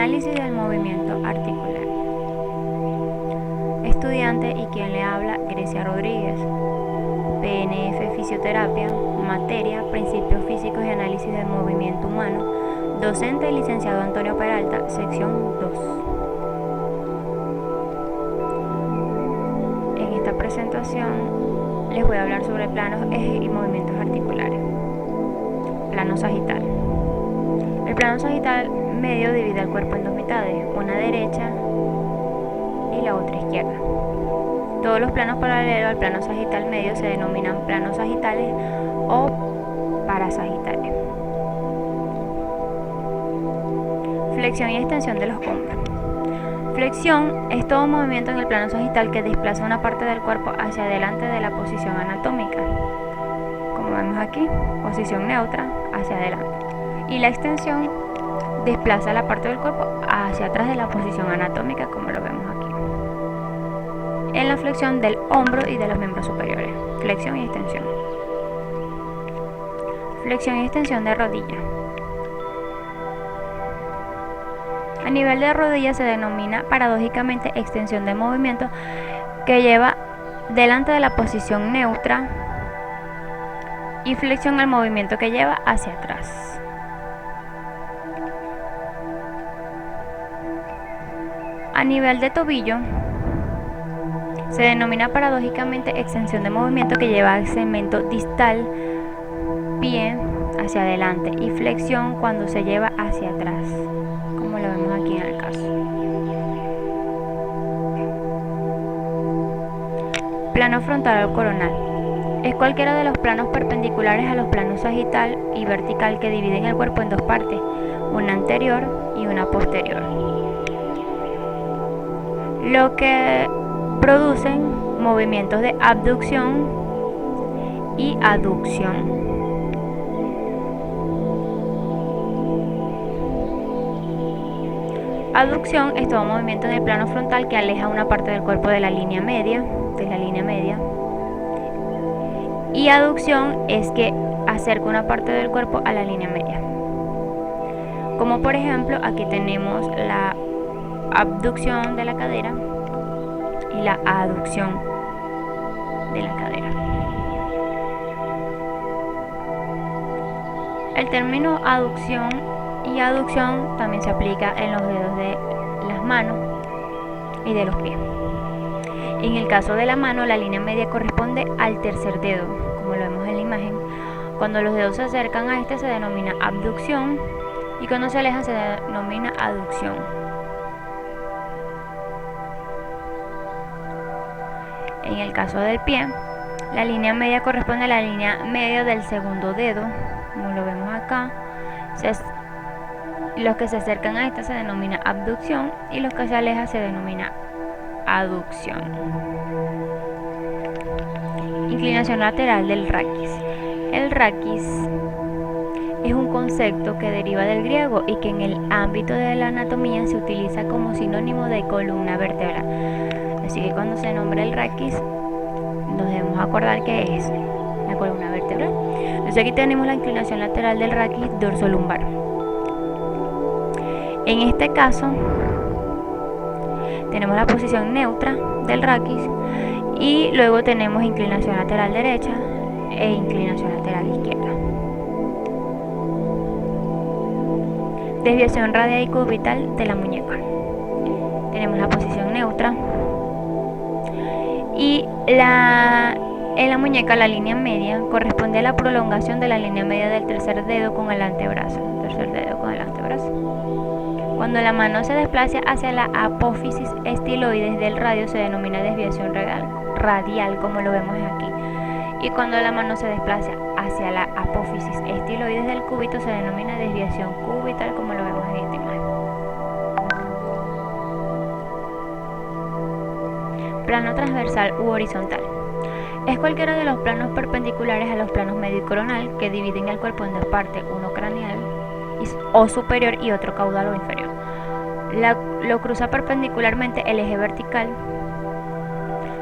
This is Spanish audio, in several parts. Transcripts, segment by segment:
Análisis del movimiento articular. Estudiante y quien le habla, Grecia Rodríguez. PNF Fisioterapia, materia Principios Físicos y Análisis del Movimiento Humano. Docente y licenciado Antonio Peralta, sección 2. En esta presentación les voy a hablar sobre planos, ejes y movimientos articulares. Plano sagital. El plano sagital medio divide el cuerpo en dos mitades, una derecha y la otra izquierda. Todos los planos paralelos al plano sagital medio se denominan planos sagitales o parasagitales. Flexión y extensión de los hombros. Flexión es todo movimiento en el plano sagital que desplaza una parte del cuerpo hacia adelante de la posición anatómica, como vemos aquí, posición neutra hacia adelante. Y la extensión desplaza la parte del cuerpo hacia atrás de la posición anatómica, como lo vemos aquí. En la flexión del hombro y de los miembros superiores. Flexión y extensión. Flexión y extensión de rodilla. A nivel de rodilla se denomina paradójicamente extensión de movimiento que lleva delante de la posición neutra y flexión al movimiento que lleva hacia atrás. A nivel de tobillo se denomina paradójicamente extensión de movimiento que lleva al segmento distal pie hacia adelante y flexión cuando se lleva hacia atrás, como lo vemos aquí en el caso. Plano frontal o coronal. Es cualquiera de los planos perpendiculares a los planos sagital y vertical que dividen el cuerpo en dos partes, una anterior y una posterior, lo que producen movimientos de abducción y aducción. Aducción es todo movimiento en el plano frontal que aleja una parte del cuerpo de la línea media, y aducción es que acerca una parte del cuerpo a la línea media. Como por ejemplo, aquí tenemos la abducción de la cadera y la aducción de la cadera. El término aducción y aducción también se aplica en los dedos de las manos y de los pies. En el caso de la mano, la línea media corresponde al tercer dedo, como lo vemos en la imagen. Cuando los dedos se acercan a este se denomina abducción y cuando se alejan se denomina aducción. En el caso del pie, la línea media corresponde a la línea media del segundo dedo, como lo vemos acá. Los que se acercan a esta se denomina abducción y los que se alejan se denomina aducción. Inclinación lateral del raquis. El raquis es un concepto que deriva del griego y que en el ámbito de la anatomía se utiliza como sinónimo de columna vertebral. Así que cuando se nombra el raquis, nos debemos acordar que es la columna vertebral. Entonces aquí tenemos la inclinación lateral del raquis dorsolumbar. En este caso, tenemos la posición neutra del raquis y luego tenemos inclinación lateral derecha e inclinación lateral izquierda. Desviación radial y cubital de la muñeca. Tenemos la posición neutra y en la muñeca la línea media corresponde a la prolongación de la línea media del tercer dedo con el antebrazo. Cuando la mano se desplaza hacia la apófisis estiloides del radio se denomina desviación radial, como lo vemos aquí. Y cuando la mano se desplaza hacia la apófisis estiloides del cúbito se denomina desviación cubital, como lo vemos en esta imagen. Plano transversal u horizontal. Es cualquiera de los planos perpendiculares a los planos medio y coronal que dividen el cuerpo en dos partes, uno craneal o superior y otro caudal o inferior. Lo cruza perpendicularmente el eje vertical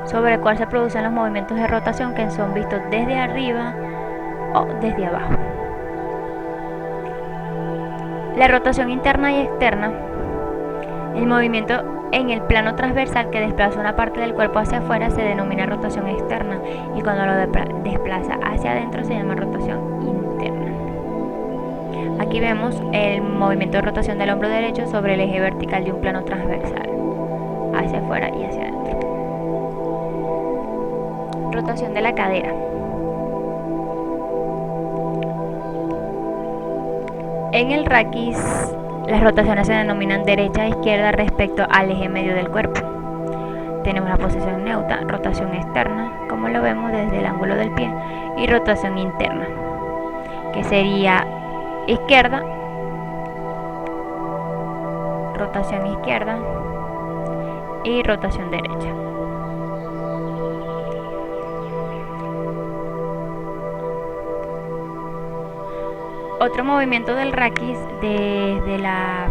sobre el cual se producen los movimientos de rotación que son vistos desde arriba o desde abajo. La rotación interna y externa El movimiento en el plano transversal que desplaza una parte del cuerpo hacia afuera se denomina rotación externa y cuando lo desplaza hacia adentro se llama rotación interna. Aquí vemos el movimiento de rotación del hombro derecho sobre el eje vertical de un plano transversal, hacia afuera y hacia adentro. Rotación de la cadera. En el raquis, las rotaciones se denominan derecha e izquierda respecto al eje medio del cuerpo. Tenemos la posición neutra, rotación externa, como lo vemos desde el ángulo del pie, y rotación interna, que sería izquierda, rotación izquierda y rotación derecha. Otro movimiento del raquis desde la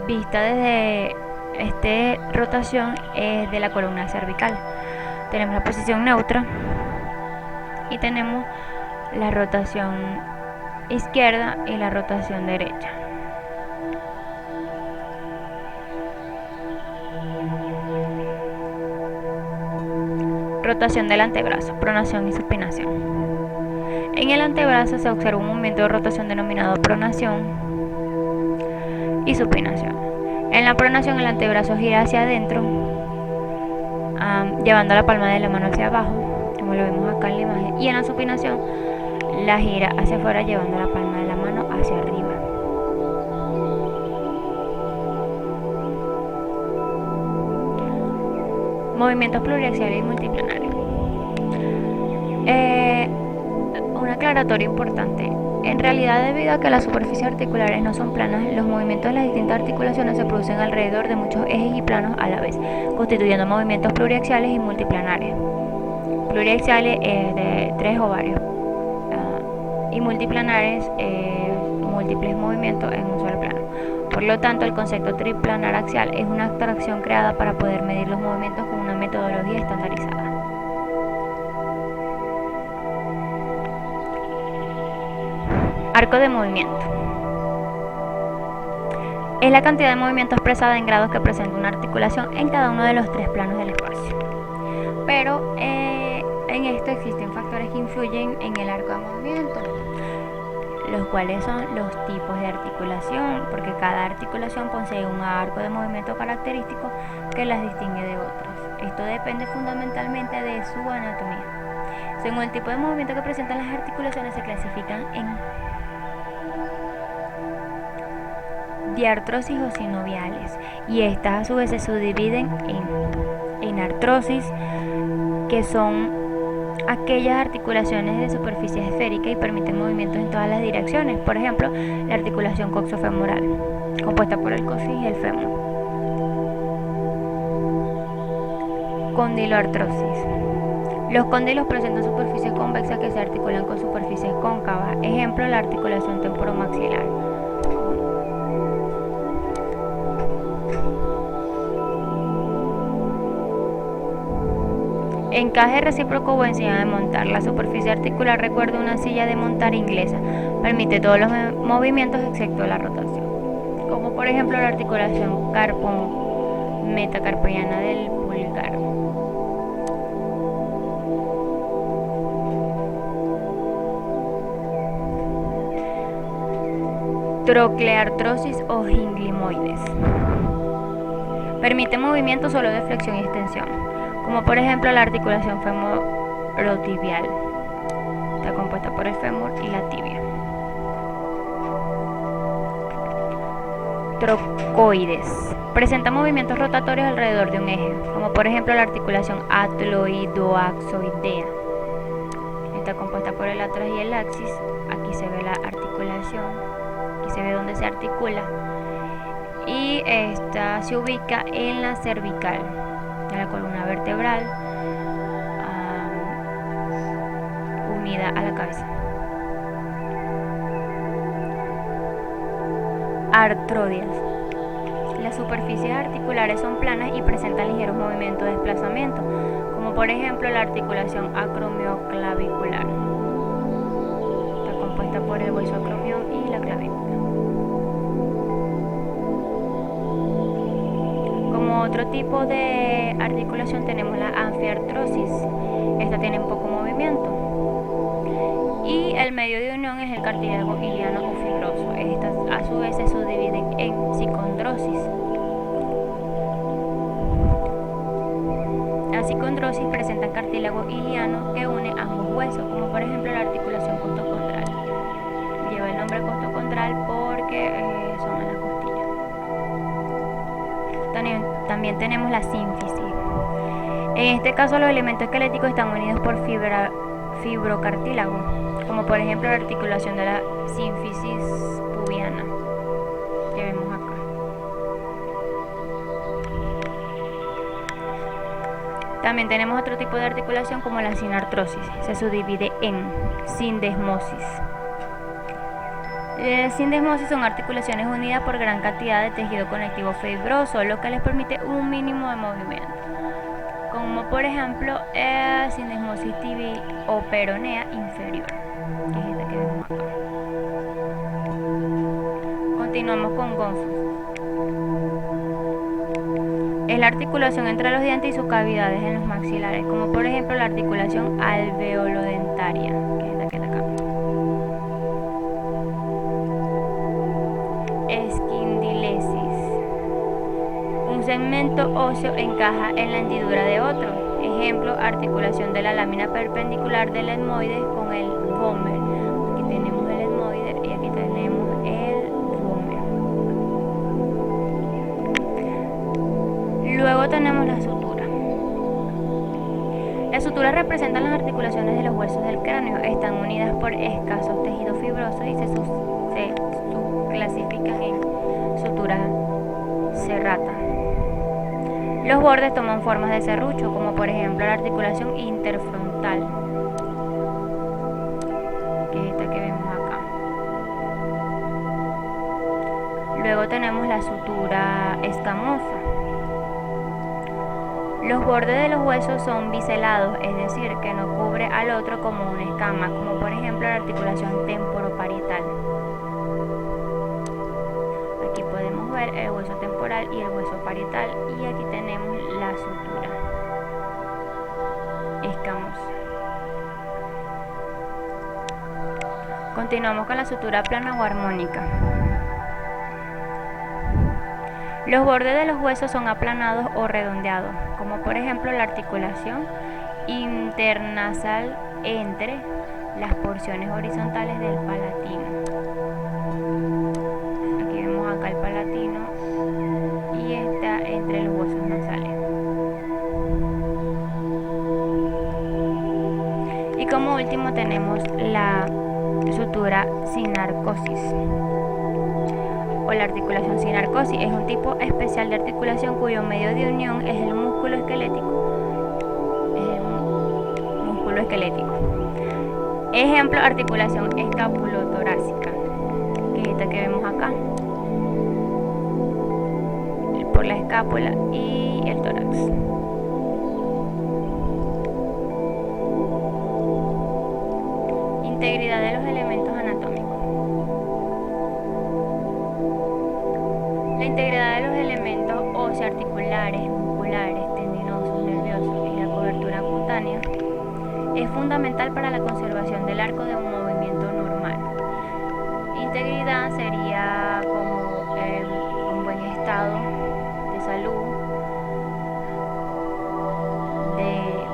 vista desde esta rotación es de la columna cervical. Tenemos la posición neutra y tenemos la rotación izquierda y la rotación derecha. Rotación del antebrazo, pronación y supinación. En el antebrazo se observa un movimiento de rotación denominado pronación y supinación. En la pronación el antebrazo gira hacia adentro, llevando la palma de la mano hacia abajo, como lo vemos acá en la imagen, y en la supinación la gira hacia afuera, llevando la palma de la mano hacia arriba. Movimientos pluriaxiales y multiplanarios. Un aclaratorio importante. En realidad, debido a que las superficies articulares no son planas, los movimientos de las distintas articulaciones se producen alrededor de muchos ejes y planos a la vez, constituyendo movimientos pluriaxiales y multiplanarios. Pluriaxiales de 3 o varios, y multiplanares múltiples movimientos en un solo plano. Por lo tanto, el concepto triplanar axial es una abstracción creada para poder medir los movimientos con una metodología estandarizada. Arco de movimiento. Es la cantidad de movimiento expresada en grados que presenta una articulación en cada uno de los 3 planos del espacio. Pero en esto existen factores que influyen en el arco de movimiento, los cuales son los tipos de articulación, porque cada articulación posee un arco de movimiento característico que las distingue de otras. Esto depende fundamentalmente de su anatomía. Según el tipo de movimiento que presentan las articulaciones, se clasifican en diartrosis o sinoviales, y estas a su vez se subdividen en artrosis, que son aquellas articulaciones de superficie esférica y permiten movimientos en todas las direcciones. Por ejemplo, la articulación coxofemoral, compuesta por el coxis y el fémur. Condiloartrosis. Los cóndilos presentan superficies convexas que se articulan con superficies cóncavas. Ejemplo, la articulación temporomaxilar. Encaje recíproco o encima de montar. La superficie articular recuerda una silla de montar inglesa. Permite todos los movimientos excepto la rotación, como por ejemplo la articulación carpo-metacarpiana del pulgar. Trocleartrosis o ginglimoides. Permite movimiento solo de flexión y extensión, como por ejemplo la articulación femorotibial. Está compuesta por el fémur y la tibia. Trocoides. Presenta movimientos rotatorios alrededor de un eje, como por ejemplo la articulación atloidoaxoidea. Está compuesta por el atlas y el axis. Aquí se ve la articulación, aquí se ve dónde se articula, y esta se ubica en la cervical de la columna vertebral, unida a la cabeza. Artrodias. Las superficies articulares son planas y presentan ligeros movimientos de desplazamiento, como por ejemplo la articulación acromioclavicular. Está compuesta por el hueso acromión y la clavícula. otro tipo de articulación tenemos la anfiartrosis. Esta tiene poco movimiento. Y el medio de unión es el cartílago iliano o fibroso. Estas a su vez se subdividen en psicondrosis. La psicondrosis presenta el cartílago iliano que une ambos huesos, como por ejemplo la articulación costocondral. Lleva el nombre costocondral porque son en las costillas. También tenemos la sínfisis. En este caso los elementos esqueléticos están unidos por fibrocartílago, como por ejemplo la articulación de la sínfisis pubiana que vemos acá. También tenemos otro tipo de articulación como la sinartrosis. Se subdivide en sindesmosis. Sindesmosis son articulaciones unidas por gran cantidad de tejido conectivo fibroso, lo que les permite un mínimo de movimiento, como por ejemplo sindesmosis tibial o peronea inferior, que es esta que vemos acá. Continuamos con gonfos. Es la articulación entre los dientes y sus cavidades en los maxilares, como por ejemplo la articulación alveolodentaria, que es esta que está acá. Esquindilesis. Un segmento óseo encaja en la hendidura de otro. Ejemplo, articulación de la lámina perpendicular del etmoide con el vómer. Aquí tenemos el etmoide y aquí tenemos el vómer. Luego tenemos la sutura. Las suturas representan las articulaciones de los huesos del cráneo. Están unidas por escasos tejidos fibrosos y se subclasifican en sutura serrata. Los bordes toman formas de serrucho, como por ejemplo la articulación interfrontal, que es esta que vemos acá. Luego tenemos la sutura escamosa. Los bordes de los huesos son biselados, es decir, que no cubre al otro como una escama, como por ejemplo la articulación temporoparietal. Aquí podemos ver el hueso temporal y el hueso parietal, y aquí tenemos la sutura escamosa. Continuamos con la sutura plana o armónica. Los bordes de los huesos son aplanados o redondeados, como por ejemplo la articulación internasal entre las porciones horizontales del palatino. Aquí vemos acá el palatino y está entre los huesos nasales. Y como último tenemos la sutura sinarcosis o la articulación sinarcosis. Es un tipo especial de articulación cuyo medio de unión es el músculo esquelético. Ejemplo, articulación escapulotorácica, que es esta que vemos acá, por la escápula y el tórax. Integridad de los elementos anatómicos. La integridad de los elementos óseos, articulares, musculares, tendinosos, nerviosos y la cobertura cutánea es fundamental para la conservación del arco de un movimiento normal. Integridad sería como un buen estado de salud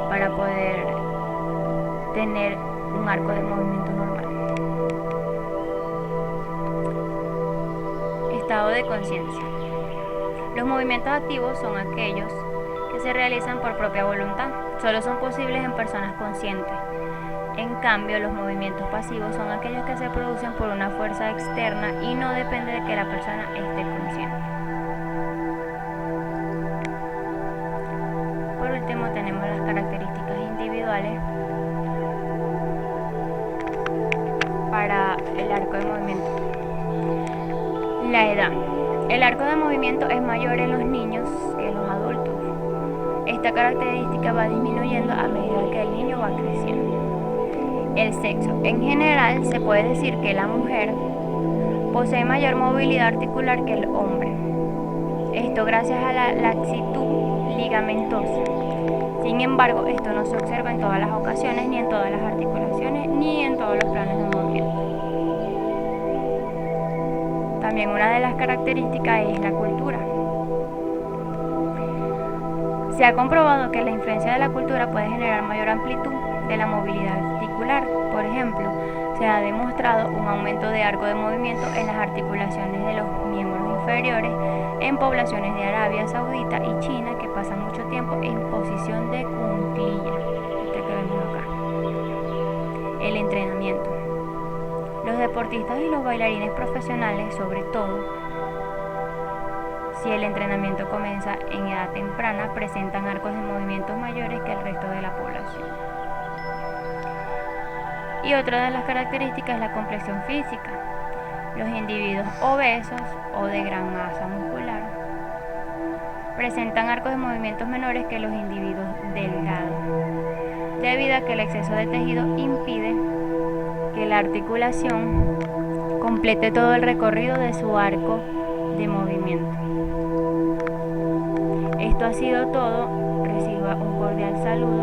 para poder tener un arco de movimiento normal. Estado de conciencia. Los movimientos activos son aquellos que se realizan por propia voluntad. Solo son posibles en personas conscientes. En cambio, los movimientos pasivos son aquellos que se producen por una fuerza externa y no depende de que la persona esté consciente. Por último, tenemos las características individuales para el arco de movimiento. La edad. El arco de movimiento es mayor en los niños que en los adultos. Esta característica va disminuyendo a medida que el niño va creciendo. El sexo. En general, se puede decir que la mujer posee mayor movilidad articular que el hombre. Esto gracias a la laxitud ligamentosa. Sin embargo, esto no se observa en todas las ocasiones, ni en todas las articulaciones, ni en todos los planos de movimiento. También una de las características es la cultura. Se ha comprobado que la influencia de la cultura puede generar mayor amplitud de la movilidad articular. Por ejemplo, se ha demostrado un aumento de arco de movimiento en las articulaciones de los miembros inferiores en poblaciones de Arabia Saudita y China que pasan mucho tiempo en posición de cunclilla. Este que vemos acá. El entrenamiento. Los deportistas y los bailarines profesionales, sobre todo, si el entrenamiento comienza en edad temprana, presentan arcos de movimientos mayores que el resto de la población. Y otra de las características es la complexión física. Los individuos obesos o de gran masa muscular presentan arcos de movimientos menores que los individuos delgados, debido a que el exceso de tejido impide que la articulación complete todo el recorrido de su arco de movimiento. Esto ha sido todo. Reciba un cordial saludo.